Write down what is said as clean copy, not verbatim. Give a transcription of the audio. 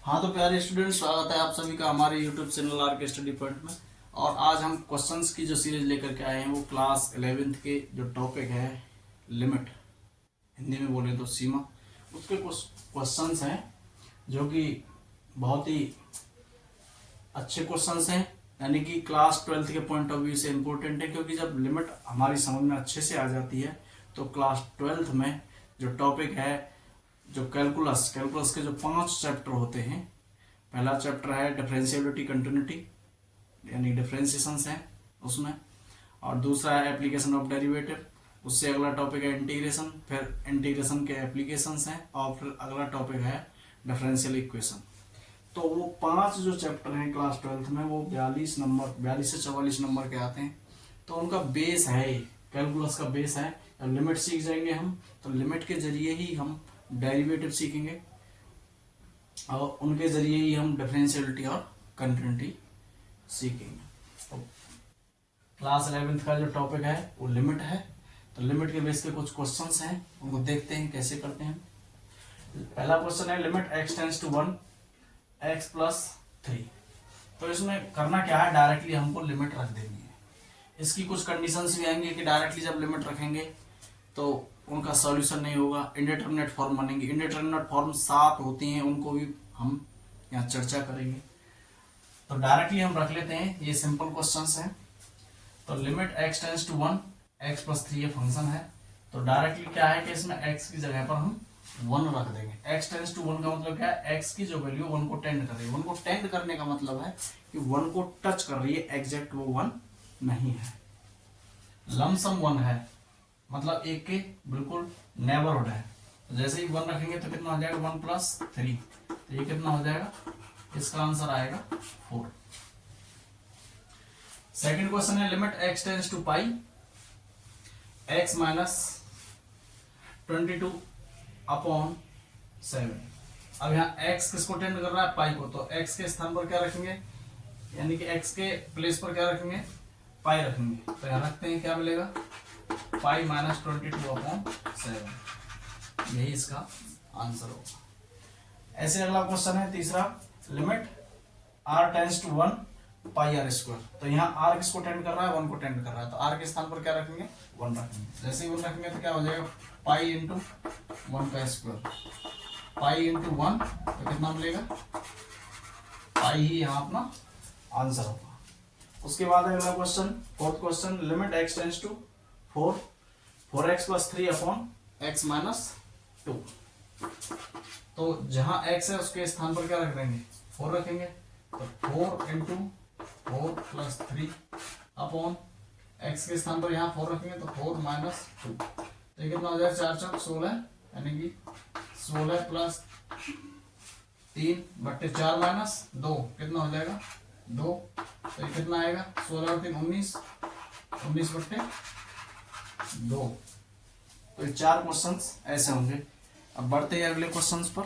हाँ तो प्यारे स्टूडेंट, स्वागत है आप सभी का हमारे यूट्यूब चैनल आर के स्टडी पॉइंट में। और आज हम क्वेश्चंस की जो सीरीज लेकर के आए हैं वो क्लास 11th के जो टॉपिक है लिमिट, हिंदी में बोले तो सीमा, उसके कुछ क्वेश्चंस हैं जो कि बहुत ही अच्छे क्वेश्चंस हैं, यानी कि क्लास 12th के पॉइंट ऑफ व्यू से इम्पोर्टेंट है। क्योंकि जब लिमिट हमारी समझ में अच्छे से आ जाती है तो क्लास 12th में जो टॉपिक है, जो कैलकुलस के जो 5 चैप्टर होते हैं, पहला चैप्टर है डिफरेंशिएबिलिटी कंटिन्यूटी यानी डिफरेंशिएशंस है उसमें, और दूसरा है एप्लीकेशन ऑफ डेरिवेटिव, उससे अगला टॉपिक है इंटीग्रेशन, फिर इंटीग्रेशन के एप्लीकेशंस हैं, और फिर अगला टॉपिक है डिफरेंशियल इक्वेशन। तो वो 5 जो चैप्टर हैं क्लास 12th में वो 42 से 44 नंबर के आते हैं। तो उनका बेस है, कैलकुलस का बेस है। लिमिट सीख जाएंगे हम तो लिमिट के जरिए ही हम डेरिवेटिव सीखेंगे और उनके जरिए ही हम डिफरेंशियलिटी और कंटिन्यूटी सीखेंगे। तो क्लास 11th का जो टॉपिक है वो लिमिट है। तो लिमिट के बेस के कुछ क्वेश्चंस हैं, उनको देखते हैं कैसे करते हैं। पहला क्वेश्चन है limit x tends to 1 x plus 3। तो इसमें करना क्या है, डायरेक्टली हमको लिमिट रख देनी है। इसकी कुछ कंडीशंस भी आएंगे कि डायरेक्टली जब लिमिट रखेंगे तो उनका सॉल्यूशन नहीं होगा, इंडिटरमिनेट फॉर्म बनेंगे। इंडिटरमिनेट फॉर्म 7 होती हैं, उनको भी हम यहाँ चर्चा करेंगे। तो डायरेक्टली हम रख लेते हैं, ये सिंपल क्वेश्चंस हैं। तो limit x tends to 1 x plus 3 ये फंक्शन है। तो डायरेक्टली क्या है कि इसमें x की जगह पर हम 1 रख देंगे। x टेंड्स टू 1 का मतलब क्या है, x की जो वैल्यू 1 को टेंड कर रही है। 1 को टेंड करने का मतलब है कि 1 को टच कर रही है, एग्जैक्ट वो 1 नहीं है, लमसम 1 है, मतलब एक के बिल्कुल नेबरहुड है। तो जैसे ही 1 रखेंगे तो कितना हो जाएगा 1 प्लस 3, तो ये कितना हो जाएगा, इसका आंसर आएगा 4। सेकंड क्वेश्चन है limit x tends to pi x minus 22 upon 7। अब यहाँ x किसको टेंड कर रहा है, पाई को, तो x के स्थान पर क्या रखेंगे, यानी कि x के प्लेस पर क्या रखेंगे, पाई रखेंगे। तो यहाँ रखते हैं, क्या मिलेगा, पाई माइनस 22 अपॉन 7, यही इसका आंसर होगा। ऐसे अगला क्वेश्चन है तीसरा, limit r tends to 1 pi r square. तो यहाँ r किसको टेंड कर रहा है, 1 को टेंड कर रहा है, तो r के स्थान पर क्या रखेंगे, 1 रखेंगे। जैसे ही 1 रखेंगे तो क्या हो जाएगा, पाई इंटू 1 का स्क्वायर, पाई इंटू 1, तो कितना मिलेगा, पाई ही यहाँ अपना आंसर होगा। उसके बाद अगला question, fourth question, limit x tends to 4x plus 3 upon x minus 2। तो जहां x है उसके स्थान पर क्या रख देंगे, 4 रखेंगे। तो 4 इंटू 4 प्लस 3 अपॉन x के स्थान पर यहाँ 4 रखेंगे तो 4 माइनस 2। तो ये कितना हो जाएगा, 4 4 16, यानी कि 16 प्लस 3 बट्टे 4 माइनस 2 कितना हो जाएगा 2। तो ये कितना आएगा, 16 और 3 19, 19 बट्टे 2। तो ये 4 क्वेश्चंस ऐसे होंगे। अब बढ़ते हैं अगले क्वेश्चंस पर।